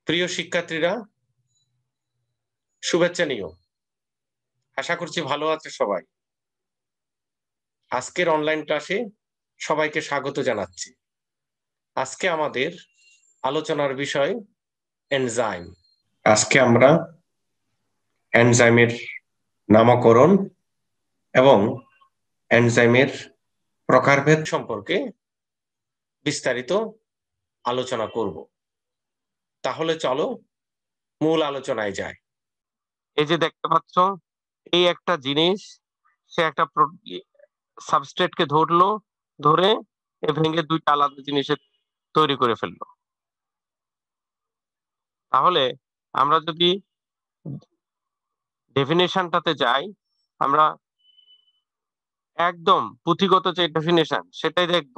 প্রিয় শিক্ষার্থীরা, শুভেচ্ছা নিও। আশা করছি ভালো আছে সবাই। আজকের অনলাইন ক্লাসে সবাইকে স্বাগত জানাচ্ছি। আজকে আমাদের আলোচনার বিষয় এনজাইম। আজকে আমরা এনজাইমের নামকরণ এবং এনজাইমের প্রকারভেদ সম্পর্কে বিস্তারিত আলোচনা করব। তাহলে চলো মূল আলোচনায় যাই। এই যে দেখতে পাচ্ছ, এই একটা জিনিস, সে একটা সাবস্ট্রেটকে ধরে ভেঙে দুইটা আলাদা জিনিসের তৈরি করে ফেললো। তাহলে আমরা যদি ডেফিনেশনটাতে যাই, আমরা একদম পুঁথিগত যে ডেফিনেশন সেটাই দেখব।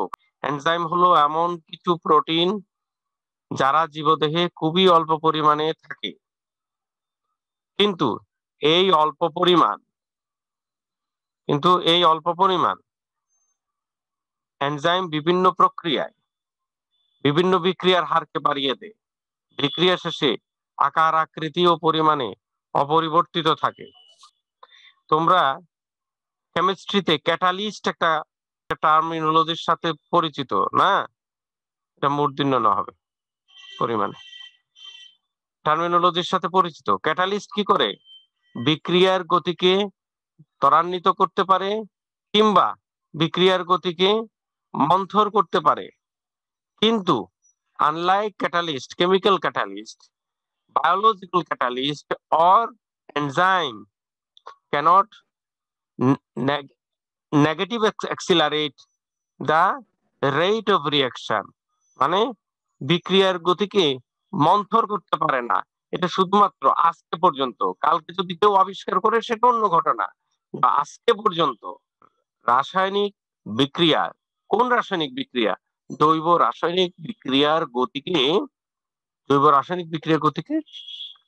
এনজাইম হলো এমন কিছু প্রোটিন যারা জীবদেহে খুবই অল্প পরিমাণে থাকে, কিন্তু এই অল্প পরিমাণ এনজাইম বিভিন্ন প্রক্রিয়ায় বিভিন্ন বিক্রিয়ার হারকে বাড়িয়ে দেয়। বিক্রিয়া শেষে আকার, আকৃতি ও পরিমাণে অপরিবর্তিত থাকে। তোমরা কেমিস্ট্রিতে ক্যাটালিস্ট একটা টার্মিনোলজির সাথে পরিচিত না? এটা মূর্ধন্য ন হবে পরিমাণে, টার্মিনোলজির সাথে পরিচিত। ক্যাটালিস্ট কি করে? বিক্রিয়ার গতিকে ত্বরান্বিত করতে পারে কিংবা বিক্রিয়ার গতিকে মন্থর করতে পারে। কিন্তু unlike catalyst, chemical catalyst, biological catalyst or enzyme cannot negative accelerate the rate of reaction, মানে বিক্রিয়ার গতিকে মন্থর করতে পারে না। এটা শুধুমাত্র আজকে পর্যন্ত, কালকে যদি কেউ আবিষ্কার করে সেটা অন্য ঘটনা। বা আজকে পর্যন্ত রাসায়নিক বিক্রিয়া, কোন রাসায়নিক বিক্রিয়া? জৈব রাসায়নিক বিক্রিয়ার গতিকে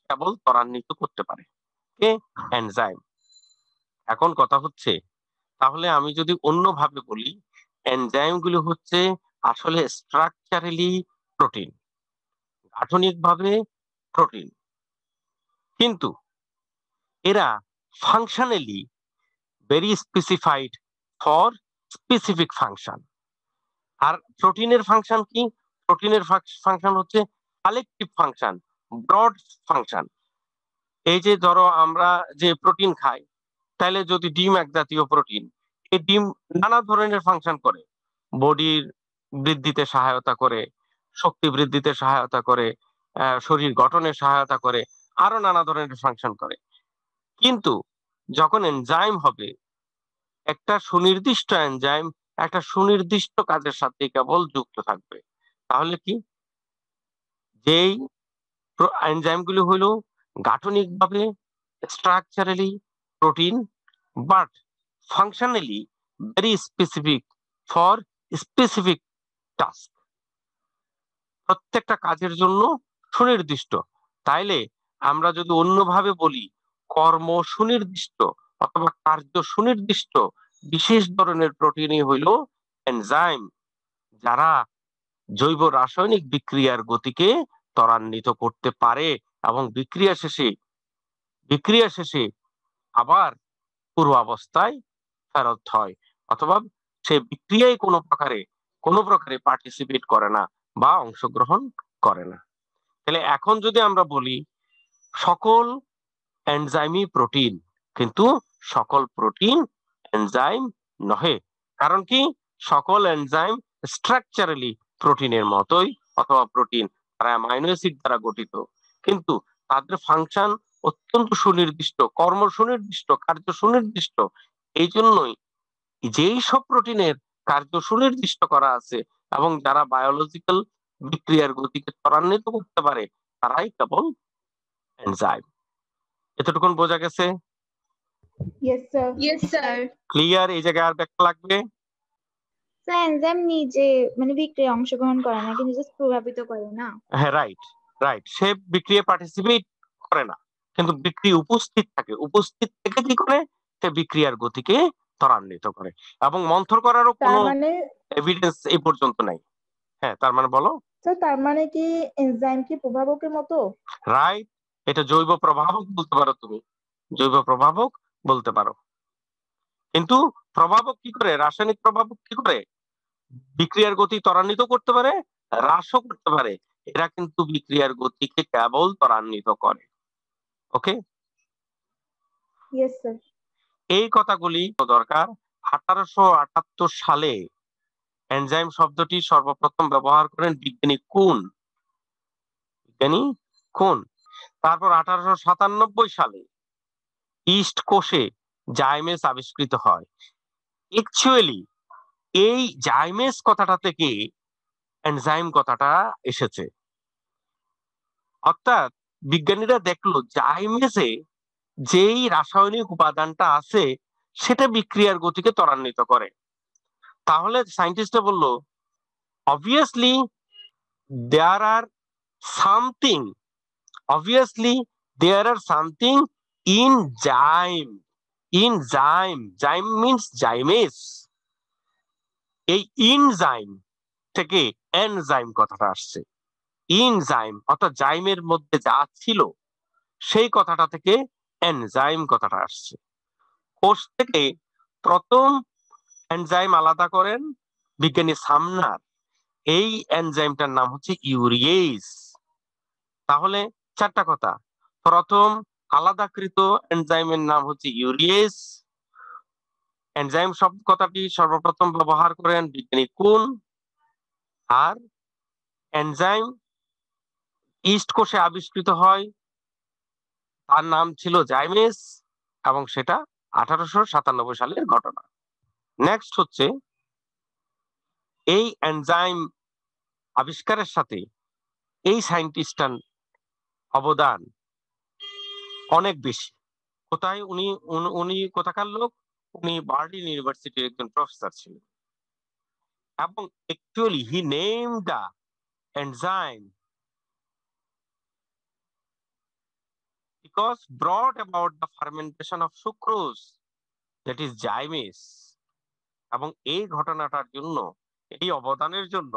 কেবল ত্বরান্বিত করতে পারে কে? এনজাইম। এখন কথা হচ্ছে, তাহলে আমি যদি অন্যভাবে বলি, এনজাইম গুলো হচ্ছে আসলে স্ট্রাকচারালি প্রোটিন, গাঠনিকভাবে প্রোটিন, কিন্তু এরা functionally very specified for specific function. আর প্রোটিনের ফাংশন কি? প্রোটিনের ফাংশন হচ্ছে কালেকটিভ ফাংশন, ব্রড ফাংশন। এই যে ধরো আমরা যে প্রোটিন খাই, তাহলে যদি ডিম এক জাতীয় প্রোটিন, এই ডিম নানা ধরনের ফাংশন করে। বডির বৃদ্ধিতে সহায়তা করে, শক্তি বৃদ্ধিতে সহায়তা করে, শরীর গঠনে সহায়তা করে, আরো নানা ধরনের ফাংশন করে। কিন্তু যখন এনজাইম হবে, একটা সুনির্দিষ্ট এনজাইম একটা সুনির্দিষ্ট কাজের সাথে কেবল যুক্ত থাকবে। তাহলে কি? যেই এনজাইমগুলো হলো গাঠনিকভাবে structurally protein, but functionally very specific for specific task, প্রত্যেকটা কাজের জন্য সুনির্দিষ্ট। তাইলে আমরা যদি অন্যভাবে বলি, কর্ম সুনির্দিষ্ট অথবা কার্য সুনির্দিষ্ট বিশেষ ধরনের প্রোটিনই হইল এনজাইম, যারা জৈব রাসায়নিক বিক্রিয়ার গতিকে ত্বরান্বিত করতে পারে এবং বিক্রিয়া শেষে আবার পূর্বাবস্থায় ফেরত হয়, অথবা সে বিক্রিয়ায় কোনো প্রকারে পার্টিসিপেট করে না বা অংশগ্রহণ করে না। তাহলে এখন যদি আমরা বলি সকল এনজাইমই প্রোটিন, কিন্তু সকল প্রোটিন এনজাইম নহে। কারণ কি? সকল এনজাইম স্ট্রাকচারালি প্রোটিনের মতোই অথবা প্রোটিন, তারা অ্যামাইনো অ্যাসিড দ্বারা গঠিত, কিন্তু তাদের ফাংশন অত্যন্ত সুনির্দিষ্ট, কর্ম সুনির্দিষ্ট, কার্য সুনির্দিষ্ট। এই জন্যই যেই সব প্রোটিনের কার্য সুনির্দিষ্ট করা আছে এবং যারা বায়োলজিক্যাল বিক্রিয়ার গতিকে ত্বরান্বিত করতে পারে, তারাই কেবল এনজাইম। এতটুকুন বোঝা গেছে? Yes sir. ক্লিয়ার? এই জায়গায় আর ব্যাখ্যা লাগবে? স্যার এনজাইম নিজে মানে বিক্রিয়ায় অংশগ্রহণ করে না, কিন্তু জাস্ট প্রভাবিত করে না? হ্যাঁ, রাইট। সে বিক্রিয়ায় পার্টিসিপেট করে না, কিন্তু বিক্রিয়া উপস্থিত থাকে। উপস্থিত থেকে কি করে? সে বিক্রিয়ার গতিকে ত্বরান্বিত করে, এবং মন্থর করারও কোনো এভিডেন্স এই পর্যন্ত নাই। হ্যাঁ, তার মানে বলো। তো তার মানে কি এনজাইম কি প্রভাবকের মতো? রাইট, এটা জৈব প্রভাবক বলতে পারো তুমি, জৈব প্রভাবক বলতে পারো। কিন্তু প্রভাবক কি করে, রাসায়নিক প্রভাবক কি করে বিক্রিয়ার গতি ত্বরান্বিত করতে পারে, হ্রাসও করতে পারে। এরা কিন্তু বিক্রিয়ার গতিকে কেবল ত্বরান্বিত করে। ওকে, ইয়েস স্যার। এই কথাগুলি দরকার। 1878 সালে এনজাইম শব্দটি সর্বপ্রথম ব্যবহার করেন বিজ্ঞানী কুন, বিজ্ঞানী কুন। তারপর 1897 সালে ইস্ট কোষে জাইমেস আবিষ্কৃত হয়। অ্যাকচুয়ালি এই জাইমেস কথাটা থেকে এনজাইম কথাটা এসেছে। অর্থাৎ বিজ্ঞানীরা দেখলো জাইমেসে যেই রাসায়নিক উপাদানটা আছে সেটা বিক্রিয়ার গতিকে ত্বরান্বিত করে। তাহলে সায়েন্টিস্টরা বলল, obviously there are something, obviously there are something in zyme, in zyme, zyme means zymes, এই ইনজাইম থেকে এনজাইম কথাটা আসছে। ইনজাইম অর্থাৎ জাইমের মধ্যে যা ছিল সেই কথাটা থেকে এনজাইম কথাটা আসছে। কোষ থেকে প্রথম এনজাইম আলাদা করেন বিজ্ঞানী সামনার। এই এনজাইমটার নাম হচ্ছে ইউরিয়েজ। তাহলে চারটা কথা, প্রথম আলাদাকৃত এনজাইমের নাম হচ্ছে ইউরিয়েজ, এনজাইম শব্দ কথাটি সর্বপ্রথম ব্যবহার করেন বিজ্ঞানী কুন, আর এনজাইম ইস্ট কোষে আবিষ্কৃত হয়, তার নাম ছিল জাইমেস, এবং সেটা 1897 সালের ঘটনা। নেক্সট হচ্ছে এই এনজাইম আবিষ্কারের সাথে এই সায়েন্টিস্টের অবদান অনেক বেশি। কোথায় উনি উনি কোথাকার লোক, উনি বার্লিন ইউনিভার্সিটির একজন প্রফেসর ছিলেন, এবং actually he named the enzyme because brought about the fermentation of sucrose, that is zymes। এবং এই ঘটনাটার জন্য, এই অবদানের জন্য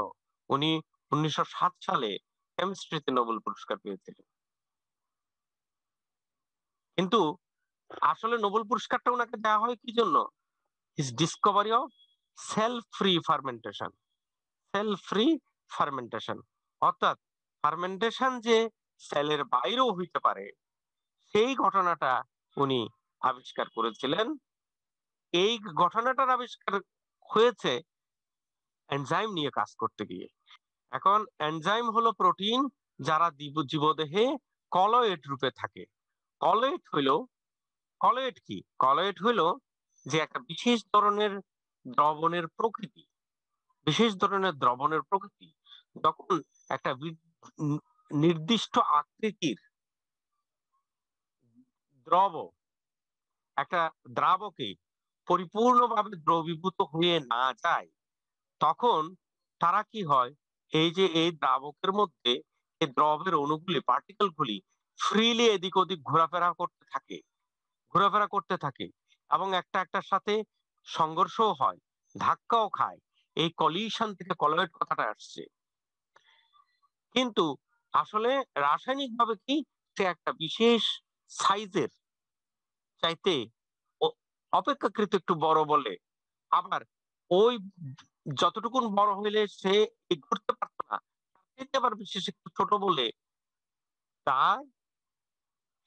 উনি 1907 সালে কেমিস্ট্রিতে নোবেল পুরস্কার পেয়েছিলেন। কিন্তু আসলে নোবেল পুরস্কারটা ওনাকে দেওয়া হয় কি জন্য? His Discovery of self free fermentation, self free fermentation, অর্থাৎ ফার্মেন্টেশন যে সেলের বাইরেও হইতে পারে সেই ঘটনাটা উনি আবিষ্কার করেছিলেন। এই ঘটনাটার আবিষ্কার হয়েছে এনজাইম নিয়ে কাজ করতে গিয়ে। এখন এনজাইম হলো প্রোটিন যারা জীবদেহে কলয়েড রূপে থাকে। কলয়েড হইলো, কলয়েড কি, কলয়েড হইলো যে একটা বিশেষ ধরনের দ্রবণের প্রকৃতি, বিশেষ ধরনের দ্রবণের প্রকৃতি যখন একটা নির্দিষ্ট আকৃতির দ্রব একটা দ্রাবকে পরিপূর্ণভাবে দ্রবীভূত হয়ে না যায়, তখন তারা কি হয়, এই যে এই দ্রাবকের মধ্যে এই দ্রবের অণুগুলি, পার্টিকেল গুলি ফ্রিলি এদিক ওদিক ঘোরাফেরা করতে থাকে, ঘোরাফেরা করতে থাকে, এবং একটা একটার সাথে সংঘর্ষও হয়, ধাক্কাও খায়। এই কলিশন থেকে কলয়েড কথাটা আসছে। কিন্তু আসলে রাসায়নিক ভাবে কি, সে একটা বিশেষ সাইজের চাইতে অপেক্ষাকৃত একটু বড় বলে, আবার ওই যতটুকুন বড় হইলে সে ঘুরতে পারতো না, আবার বিশেষ একটু ছোট বলে তার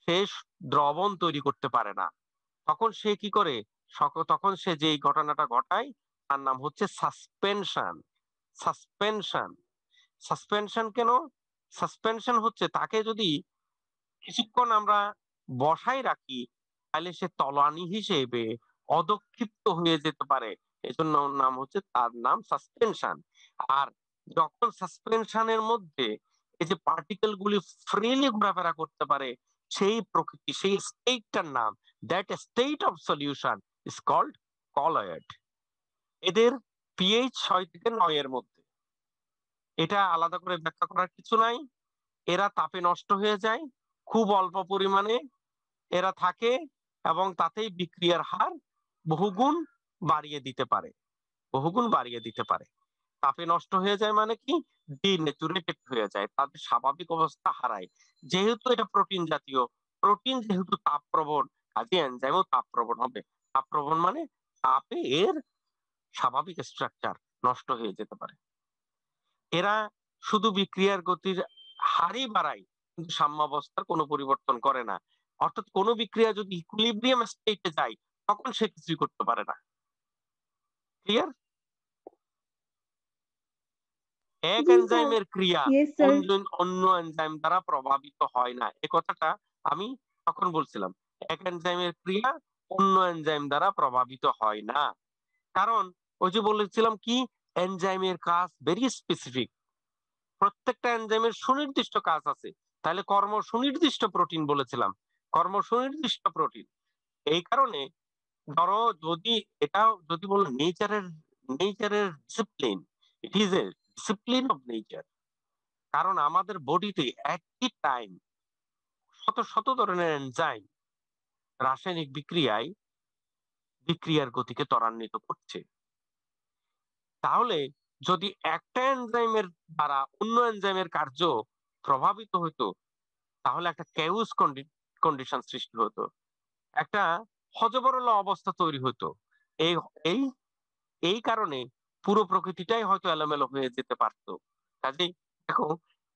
সে দ্রবণ তৈরি করতে পারে না। তখন সে কি করে, তখন সে যে ঘটনাটা ঘটায় তার নাম হচ্ছে সাসপেনশন। সাসপেনশন, সাসপেনশন কেন? সাসপেনশন হচ্ছে তাকে যদি কিছুক্ষণ আমরা বসাই রাখি তাহলে সে তলানি হিসেবে অদক্ষিপ্ত হয়ে যেতে পারে, এজন্য নাম হচ্ছে, তার নাম সাসপেনশন। আর যখন সাসপেনশনের মধ্যে এই যে পার্টিকেল গুলি ফ্রিলি ঘোরাফেরা করতে পারে, সেই প্রকৃতি, সেই স্টেটটার নাম, that state of solution is called colloid. এদের পিএইচ 6 থেকে 9 এর মধ্যে, এটা আলাদা করে ব্যাখ্যা করার কিছু নাই। এরা তাপে নষ্ট হয়ে যায়, খুব অল্প পরিমাণে এরা থাকে, এবং তাতেই বিক্রিয়ার হার বহুগুণ বাড়িয়ে দিতে পারে, বহুগুণ বাড়িয়ে দিতে পারে। তাপে নষ্ট হয়ে যায় মানে কি, ডিনেচুরেটেড হয়ে যায়, তাদের স্বাভাবিক অবস্থা হারায়। যেহেতু এটা প্রোটিন জাতীয়, প্রোটিন যেহেতু তাপপ্রবণ, কাজে এনজাইমও তাপপ্রবণ হবে। তাপপ্রবণ মানে তাপে এর স্বাভাবিক স্ট্রাকচার নষ্ট হয়ে যেতে পারে। এরা শুধু বিক্রিয়ার গতির হারই বাড়ায়, কিন্তু সাম্যাবস্থার কোনো পরিবর্তন করে না। অর্থাৎ কোনো বিক্রিয়া যদি ইকুইলিব্রিয়াম স্টেটে যায়, তখন সে কিছুই করতে পারে না। ক্লিয়ার? এক জি স্যার। এনজাইমের ক্রিয়া ইয়েস স্যার। অন্য অন্য এনজাইম দ্বারা প্রভাবিত হয় না, এ কথাটা আমি তখন বলছিলাম। এক এনজাইমের ক্রিয়া অন্য এনজাইম দ্বারা প্রভাবিত হয় না, কারণ ওই যে বলেছিলাম কি, এনজাইমের কাজ ভেরি স্পেসিফিক। প্রত্যেকটা এনজাইমের সুনির্দিষ্ট কাজ আছে। তাহলে কর্ম সুনির্দিষ্ট প্রোটিন বলেছিলাম, কর্ম সুনির্দিষ্ট প্রোটিন। এই কারণে ধরো যদি এটা যদি বলো নেচারের discipline, it is a discipline of nature. কারণ আমাদের বডিতে একই টাইম শত শত ধরনের এনজাইম রাসায়নিক বিক্রিয়ায় বিক্রিয়ার গতিকে ত্বরান্বিত করছে। তাহলে যদি একটা এনজাইমের দ্বারা অন্য এনজাইমের কার্য প্রভাবিত হতো, তাহলে একটা কেউস কন্ডিশন সৃষ্টি হতো, একটা হযবরল অবস্থা তৈরি হতো। এই এই এই কারণে পুরো প্রকৃতিটাই হয়তো এলোমেলো হয়ে যেতে পারতো। কাজেই দেখো,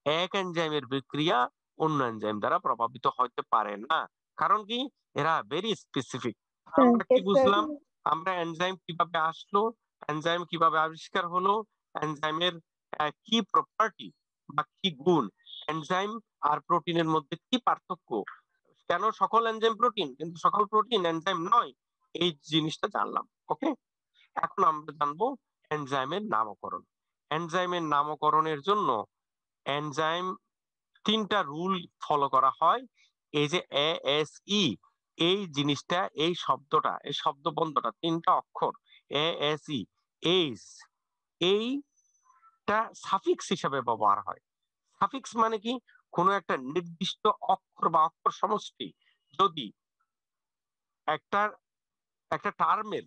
এক এনজাইমের বিক্রিয়া অন্য এনজাইম দ্বারা প্রভাবিত হতে পারে না। কারণ কি, এরা ভেরি স্পেসিফিক। স্যার, আমরা কি ইয়েস স্যার। বুঝলাম? আমরা এনজাইম কিভাবে আসলো, এনজাইম কিভাবে আবিষ্কার হলো, এনজাইমের কি প্রপার্টি বা কি গুণ, এনজাইম আর প্রোটিনের মধ্যে কি পার্থক্য, কেন সকল এনজাইম প্রোটিন কিন্তু সকল প্রোটিন এনজাইম নয়, এই জিনিসটা জানলাম। ওকে, এখন আমরা জানবো এনজাইমের নামকরণ। এনজাইমের নামকরণের জন্য এনজাইম তিনটা রুল ফলো করা হয়। এই যে এএসই, এই জিনিসটা, এই শব্দটা, এই শব্দবন্ধটা, তিনটা অক্ষর এএসই, এইস, এইটা সাফিক্স হিসেবে ব্যবহার হয়। সাফিক্স মানে কি, কোনো একটা নির্দিষ্ট অক্ষর বা অক্ষর সমষ্টি যদি একটা একটা টার্মের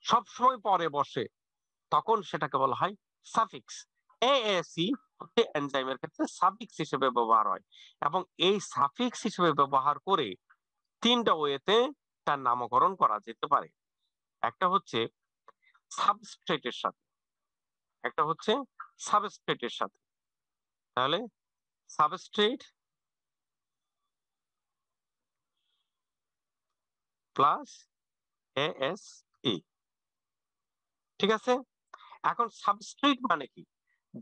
সবসময় পরে বসে, তখন সেটাকে বলা হয় সাফিক্স। এএসি হচ্ছে এনজাইমের ক্ষেত্রে সাফিক্স হিসেবে ব্যবহার হয়, এবং এই সাফিক্স হিসেবে ব্যবহার করে তিনটা ওয়েতে তার নামকরণ করা যেতে পারে। একটা হচ্ছে সাবস্ট্রেটের সাথে, একটা হচ্ছে সাবস্ট্রেটের সাথে। তাহলে সাবস্ট্রেট প্লাস এএসই, ঠিক আছে? এখন সাবস্ট্রেট মানে কি,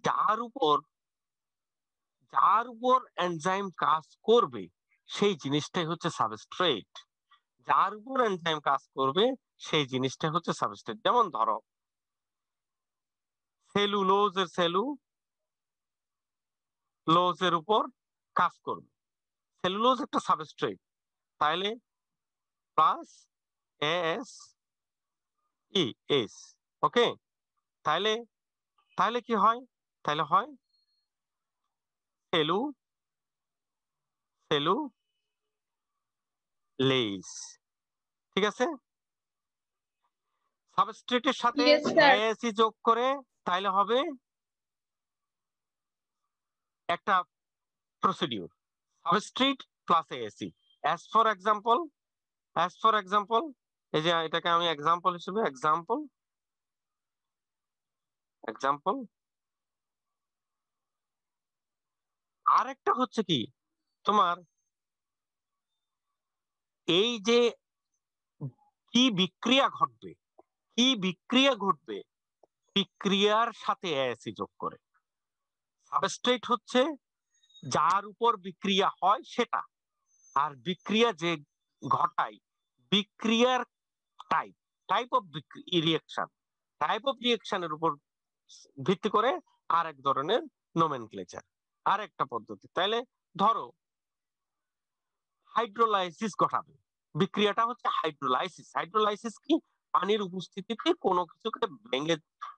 যার উপর যার উপর এনজাইম কাজ করবে সেই জিনিসটাই হচ্ছে সাবস্ট্রেট। যার উপর এনজাইম কাজ করবে সেই জিনিসটা হচ্ছে সাবস্ট্রেট। যেমন ধরো সেলুলোজের উপর কাজ করবে, সেলুলোজ একটা সাবস্ট্রেট, তাইলে প্লাস এস ই এস। ওকে, তাইলে তাহলে কি হয়, তাহলে হয় সেলু সেলুলেজ, ঠিক আছে? সাবস্ট্রেটের সাথে ইয়েস স্যার। এএসই যোগ করে তাইলে হবে একটা procedure, substrate plus A S E. As for example, as for example, এই যে এটাকে আমি এক্সাম্পল হিসেবে এক্সাম্পল এক্সাম্পল আরেকটা হচ্ছে কি, তোমার এই যে কি বিক্রিয়া ঘটবে, কি বিক্রিয়া ঘটবে, বিক্রিয়ার সাথে এএসই যোগ করে। সাবস্ট্রেট হচ্ছে যার উপর বিক্রিয়া হয় সেটা, আর বিক্রিয়া যে ঘটায়, বিক্রিয়ার type, type of reaction, type of রিয়েকশনের উপর ভিত্তি করে আরেক ধরনের নোমেনক্লেচার, আর একটা পদ্ধতি। তাইলে ধরো হাইড্রোলাইসিস ঘটাবে, বিক্রিয়াটা হচ্ছে হাইড্রোলাইসিস। হাইড্রোলাইসিস কি, পানির উপস্থিতিতে কোনো কিছুকে ভেঙে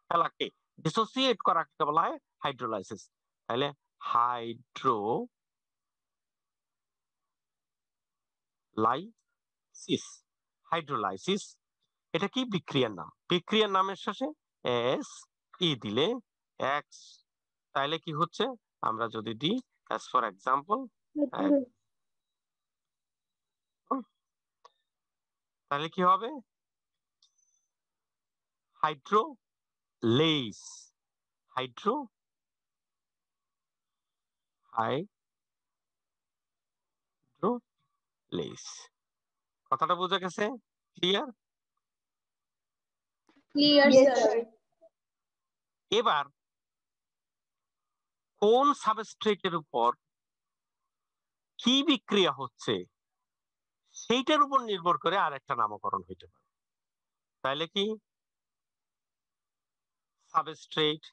ফেলাকে, ডিসোসিয়েট করাকে বলা হয় হাইড্রোলাইসিস। তাহলে হাইড্রোলাইসিস, হাইড্রোলাইসিস, এটা কি বিক্রিয়ার নাম। বিক্রিয়ার নামের শেষে এস ই দিলে এক্স, তাহলে কি হচ্ছে, আমরা যদি দিই as for example তাহলে কি হবে, হাইড্রোলেস, হাইড্রোলেস। কথাটা বোঝা গেছে? Clear? Clear Yes, sir. sir. এবার কোন সাবস্ট্রেটের উপর কি বিক্রিয়া হচ্ছে সেইটার উপর নির্ভর করে আরেকটা নামকরণ হইতে পারে। তাহলে কি সাবস্ট্রেট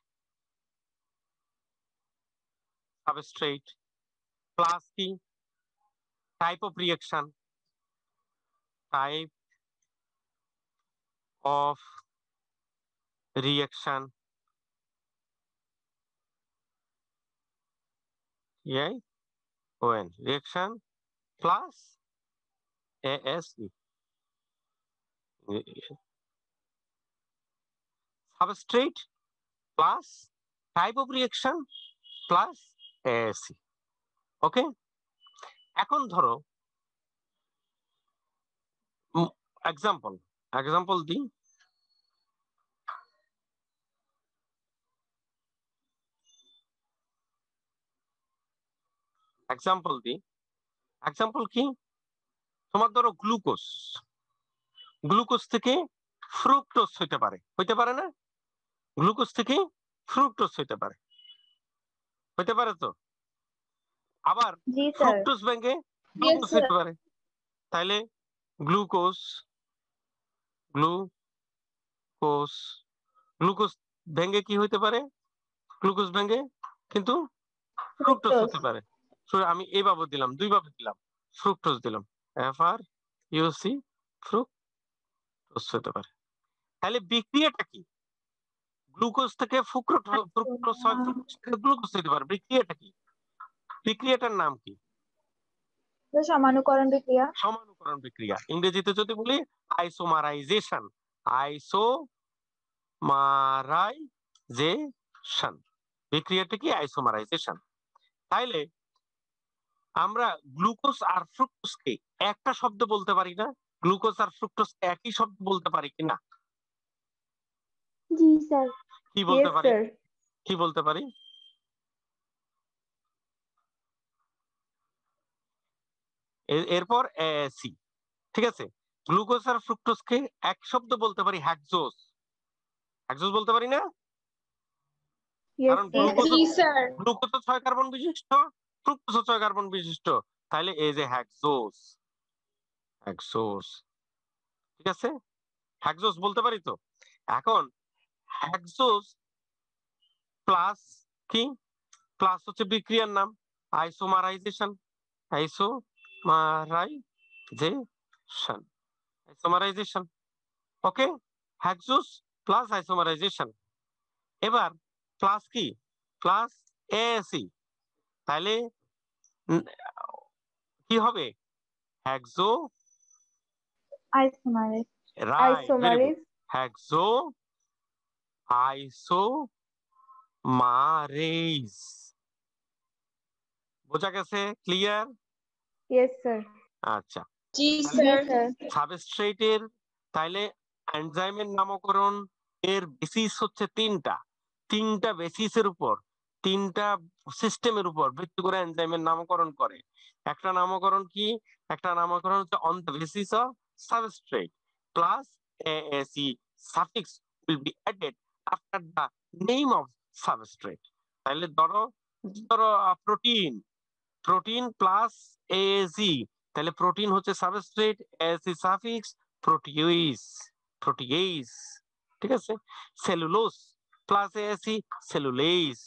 প্লাস কি type of reaction, type of reaction, reaction plus ASE, substrate plus type of reaction plus ASE। ওকে, এখন ধরো এক্সাম্পল দিই। এক্সাম্পল কি, তোমার ধরো গ্লুকোজ থেকে ফ্রুক্টোজ হইতে পারে না? গ্লুকোজ থেকে ফ্রুক্টোজ হইতে পারে তো। আবার জি স্যার। ফ্রুক্টোজ ভেঙে গ্লুকোজ sir. হইতে পারে। তাইলে গ্লুকোজ গ্লুকোজ গ্লুকোজ ভেঙে কি হইতে পারে, গ্লুকোজ ভেঙে কিন্তু ফ্রুক্টোজ Fructose. হতে পারে। আমি এইভাবে দিলাম, দুইভাবে দিলাম, ফ্রুক্টোজ দিলাম, FRUC, ফ্রুক্টোজ হতে পারে। তাহলে বিক্রিয়াটা কি, গ্লুকোজ থেকে ফ্রুক্টোজ হয়, ফ্রুক্টোজ থেকে গ্লুকোজ হতে পারে। বিক্রিয়াটা কি, বিক্রিয়াটার নাম কি? সমানুকরণ বিক্রিয়া। সমানুকরণ বিক্রিয়া। ইংরেজিতে যদি বলি আইসোমারাইজেশন, আইসোমারাইজেশন, বিক্রিয়াটা কি আইসোমারাইজেশন। তাইলে আমরা গ্লুকোজ আর ফ্রুক্টোজকে একটা শব্দ বলতে পারি না? গ্লুকোজ আর ফ্রুক্টোজকে একই শব্দ বলতে পারি কিনা? জি স্যার। কি বলতে Yes, পারি? sir. কি বলতে পারি? এরপর ASE, ঠিক আছে। গ্লুকোজ আর ফ্রুক্টোজকে এক শব্দ বলতে পারি হ্যাক্সোজ, বলতে পারি না? Yes, কারণ sir. জি স্যার। গ্লুকোজ 6 কার্বন বিশিষ্ট, ফ্রুক্টোজ 6 কার্বন বিশিষ্ট, তাহলে এই যে হ্যাক্সোজ, ঠিক আছে, হ্যাক্সোজ বলতে পারি তো। এখন হ্যাক্সোজ প্লাস কি, প্লাস হচ্ছে বিক্রিয়ার নাম আইসোমারাইজেশন, আইসোমারাইজেশন, ওকে, হ্যাক্সোজ প্লাস আইসোমারাইজেশন। এবার প্লাস কি, প্লাস ASE, তাহলে কি হবে, hacksaw, Isomerase. Right, very good, Isomerase. Hacksaw isomerase. বোঝা গেছে? ক্লিয়ার? Yes, sir. আচ্ছা, জি Yes, স্যার। sir. সাবস্ট্রেটের তাইলে এনজাইমের নামকরণ এর বেসিস হচ্ছে তিনটা বেসিসের উপর, তিনটা সিস্টেমের উপর ভিত্তি করে এনজাইমের নামকরণ করে। একটা নামকরণ কি, একটা নামকরণ হচ্ছে on the basis of substrate plus ASE suffix will be added after the name of substrate। তাহলে ধরো প্রোটিন প্লাস ASE, তাহলে প্রোটিন হচ্ছে সাবস্ট্রেট, ASE সাফিক্স প্রোটিয়েজ, ঠিক আছে। Cellulose plus ASE cellulase.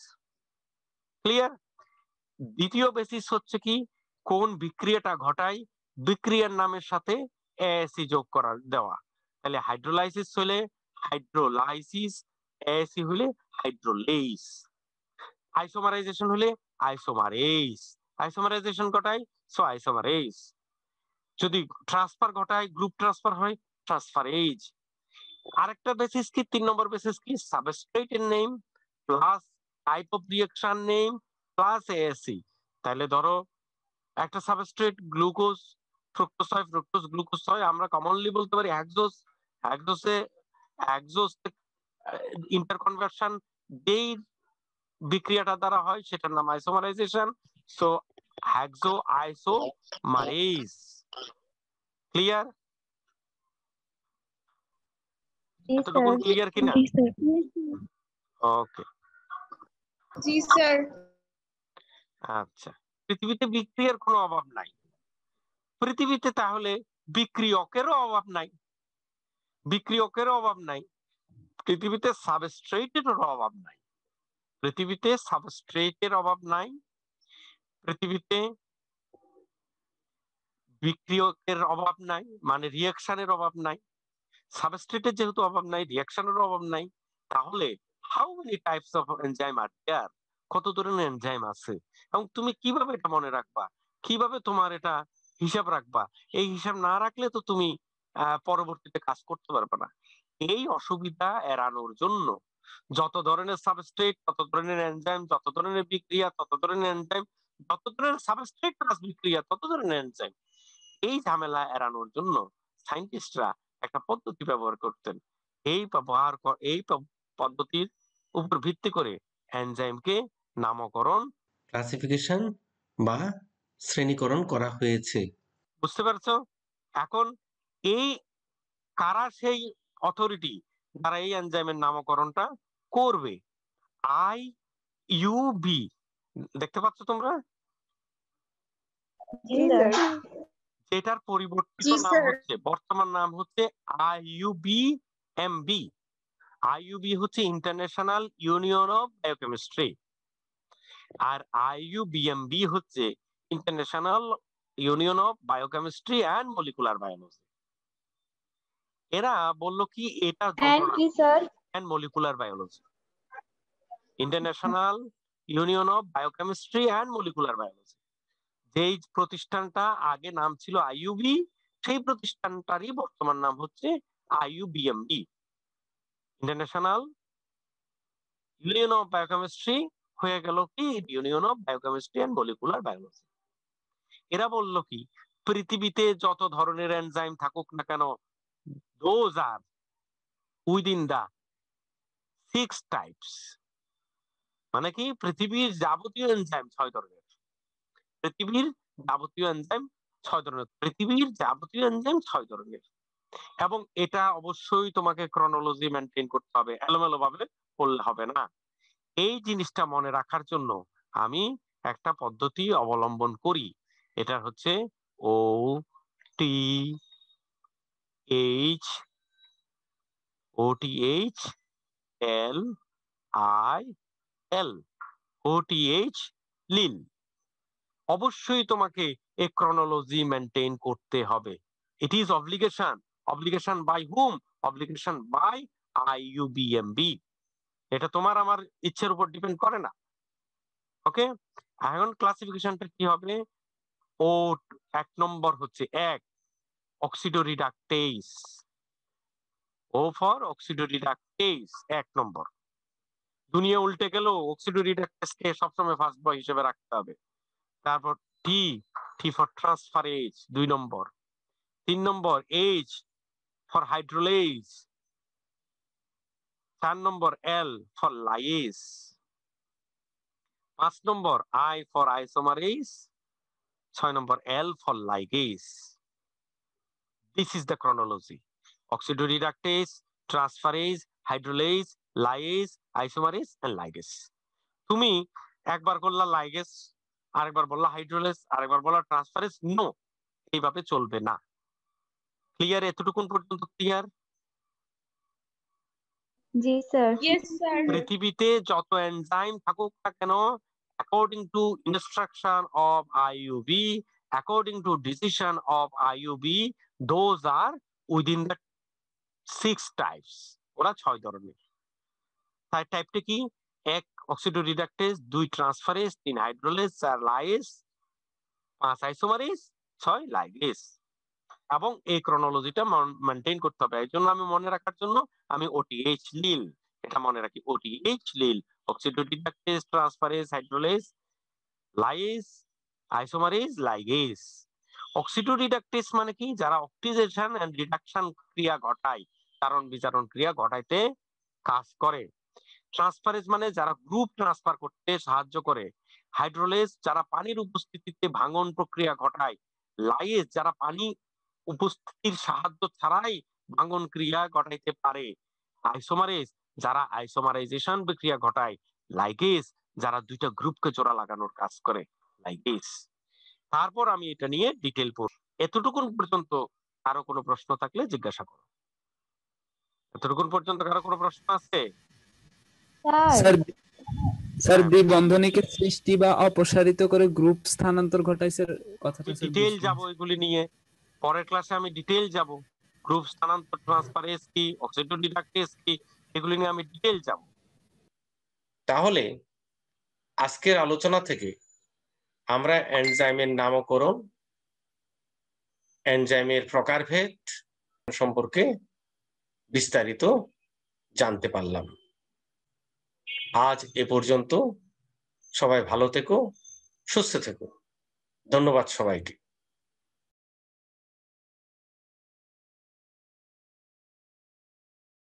Clear? দ্বিতীয় বেসিস হচ্ছে কি, কোন বিক্রিয়াটা ঘটায়, বিক্রিয়ার নামের সাথে ASE যোগ দেওয়া। তাহলে হাইড্রোলাইসিস হলে হাইড্রোলাইসিস, ASE হলে হাইড্রোলেজ, আইসোমারাইজেশন হলে আইসোমারেজ, আইসোমারাইজেশন ঘটায় আইসোমারেজ, যদি ট্রান্সফার ঘটায় গ্রুপ ট্রান্সফার হয় ট্রান্সফারেজ। আরেকটা বেসিস কি, 3 নম্বর বেসিস কি, সাবস্ট্রেটের name plus type of reaction name plus ASC. তাহলে ধরো একটা সাবস্ট্রেট গ্লুকোজ ফ্রুক্টোজ হয়, ফ্রুক্টোজ গ্লুকোজ হয়, আমরা কমনলি বলতে পারি হেক্সোজ। হেক্সোজ ইন্টারকনভার্সন যেই বিক্রিয়াটা দ্বারা হয় সেটার নাম isomerization. So hexo isomerase. Clear? জি এতটুকুন স্যার। ক্লিয়ার কিনা? জি স্যার। ওকে, জি স্যার। আচ্ছা। পৃথিবীতে বিক্রিয়ার কোনো অভাব নাই। পৃথিবীতে তাহলে বিক্রিয়কেরও অভাব নাই। বিক্রিয়কেরও অভাব নাই। পৃথিবীতে সাবস্ট্রেটের অভাব নাই। পৃথিবীতে সাবস্ট্রেটের অভাব নাই। পৃথিবীতে বিক্রিয়কের অভাব নাই, মানে রিঅ্যাকশনের অভাব নাই। সাবস্ট্রেটের যেহেতু অভাব নাই, রিঅ্যাকশনের অভাব নাই, তাহলে how many types of enzyme are there? কত ধরনের এনজাইম আছে? এবং তুমি কিভাবে এটা মনে রাখবা? কিভাবে তোমার এটা হিসাব রাখবা? এই হিসাব না রাখলে তো তুমি পরবর্তীতে কাজ করতে পারবে না। এই অসুবিধা এড়ানোর জন্য যত ধরনের সাবস্ট্রেট, তত ধরনের এনজাইম, যত ধরনের বিক্রিয়া, তত ধরনের এনজাইম, যত ধরনের সাবস্ট্রেট প্লাস বিক্রিয়া, তত ধরনের এনজাইম, এই ঝামেলা এড়ানোর জন্য সায়েন্টিস্টরা একটা পদ্ধতি ব্যবহার করতেন। এই পদ্ধতির উপর ভিত্তি করে এনজাইমকে নামকরণ, ক্লাসিফিকেশন বা শ্রেণীকরণ করা হয়েছে। বুঝতে পারছো? এখন এই কারা সেই অথরিটি যারা এই এনজাইমের নামকরণটা করবে? IUB, দেখতে পাচ্ছ তোমরা? জি স্যার। যেটার পরিবর্তিত জি নাম স্যার। হচ্ছে, বর্তমান নাম হচ্ছে IUBMB। IUB হচ্ছে ইন্টারন্যাশনাল ইউনিয়ন অফ বায়োকেমিস্ট্রি, আর IUBMB হচ্ছে international union of biochemistry and molecular biology. এরা বললো কি, এটা এন্ড যন্ত্রণা কি sir? And molecular biology, international union of biochemistry and molecular biology. যেই প্রতিষ্ঠানটা আগে নাম ছিল IUB, সেই প্রতিষ্ঠানটারই বর্তমান নাম হচ্ছে IUBMB, international union of biochemistry হয়ে গেল কি union of biochemistry and molecular biology. এরা বলল কি, পৃথিবীতে যত ধরনের এনজাইম থাকুক না কেন, those are within the 6 types. মানে কি, পৃথিবীর যাবতীয় এনজাইম 6 ধরনের। পৃথিবীর যাবতীয় এনজাইম 6 ধরনের। পৃথিবীর যাবতীয় এনজাইম 6 ধরনের। এবং এটা অবশ্যই তোমাকে ক্রনোলজি মেনটেন করতে হবে, এলোমেলো ভাবে পড়লে হবে না। এই জিনিসটা মনে রাখার জন্য আমি একটা পদ্ধতি অবলম্বন করি। এটা হচ্ছে OTH, OTHLIL, OTH লিল। অবশ্যই তোমাকে এই ক্রনোলজি মেনটেন করতে হবে। It is obligation. Obligation by hmm? Obligation by IUBMB। এটা তোমার আমার ইচ্ছের উপর ডিপেন্ড করে না। ওকে, এখন ক্লাসিফিকেশনটা কি হবে? ও 1 নম্বর হচ্ছে অক্সিডোরিডাকটেজ। ও ফর অক্সিডোরিডাকটেজ 1 নম্বর। দুনিয়া উল্টে গেল, অক্সিডোরিডাকটেজকে সবসময় ফার্স্ট বয় হিসেবে রাখতে হবে। তারপর টি, টি ফর ট্রান্সফারেজ 2 নম্বর। 3 নম্বর এইচ ফর হাইড্রোলেজ। 4 নম্বর এল ফর লাইয়েজ। 5 নম্বর আই ফর আইসোমারেজ। 6 নম্বর L for ligase. This is the chronology: oxidoreductase, transferase, hydrolase, lyase, isomerase and ligase. তুমি একবার করলা লাইগেজ, আরেকবার বললা হাইড্রোলেজ, আরেকবার বললা ট্রান্সফারেজ, নো, এইভাবে চলবে না। ক্লিয়ার? এতটুকুন পর্যন্ত ক্লিয়ার? জি স্যার। Yes sir. পৃথিবীতে যত এনজাইম থাকুক না কেন, according to instruction of IUB, according to decision of IUB, those are within the 6 types. ওরা 6 ধরনের। তাই টাইপটা কি? 1 অক্সিডোরিডাকটেজ, 2 ট্রান্সফারেজ, 3 হাইড্রোলেজ, 4 লাইয়েজ, 5 আইসোমারেজ, 6 লাইগেজ। এবং এই ক্রনোলজিটা মেনটেন করতে হবে। এই জন্য আমি মনে রাখার জন্য আমি OTH লিল, এটা মনে রাখি, OTH লিল, অক্সিডোডিডাকটেজ, ট্রান্সফারেজ, হাইড্রোলেজ, লাইজ, আইসোমারেজ, লাইগেজ। অক্সিডোডিডাকটেজ মানে কি? যারা অক্সিডেশন এন্ড রিডাকশন ক্রিয়া ঘটায়, কারণ বিচারণ ক্রিয়া ঘটাইতে কাজ করে। ট্রান্সফারেজ মানে যারা গ্রুপ ট্রান্সফার করতে সাহায্য করে। হাইড্রোলেজ যারা পানির উপস্থিতিতে ভাঙন প্রক্রিয়া ঘটায়। লাইজ যারা পানি উপস্থিতির সাহায্য ছাড়াই ভাঙন ক্রিয়া ঘটাইতে পারে। আইসোমারেজ যারা আইসোমারাইজেশন বিক্রিয়া ঘটায়। লাইগেজ যারা দুইটা গ্রুপকে জোড়া লাগানোর কাজ করে, লাইগেজ। তারপর আমি এটা নিয়ে ডিটেল পড়ব। এতটুকুন পর্যন্ত কারো কোনো প্রশ্ন থাকলে জিজ্ঞাসা করো। এতটুকুন পর্যন্ত কারো কোনো প্রশ্ন আছে? স্যার স্যার দ্বিবন্ধনীকে সৃষ্টি বা অপসারিত করে গ্রুপ স্থানান্তর ঘটায় স্যার, কথাটা স্যার ডিটেইল যাব এগুলি নিয়ে, পরের ক্লাসে আমি ডিটেইল যাব। গ্রুপ স্থানান্তর, ট্রান্সফারেজ কি, অক্সিডোডিডাকটেজ কি, এগুলি নিয়ে আমি ডিটেইল যাব। তাহলে আজকের আলোচনা থেকে আমরা এনজাইমের নামকরণ, এনজাইমের প্রকারভেদ সম্পর্কে বিস্তারিত জানতে পারলাম। আজ এ পর্যন্ত। সবাই ভালো থেকো, সুস্থ থেকো। ধন্যবাদ সবাইকে।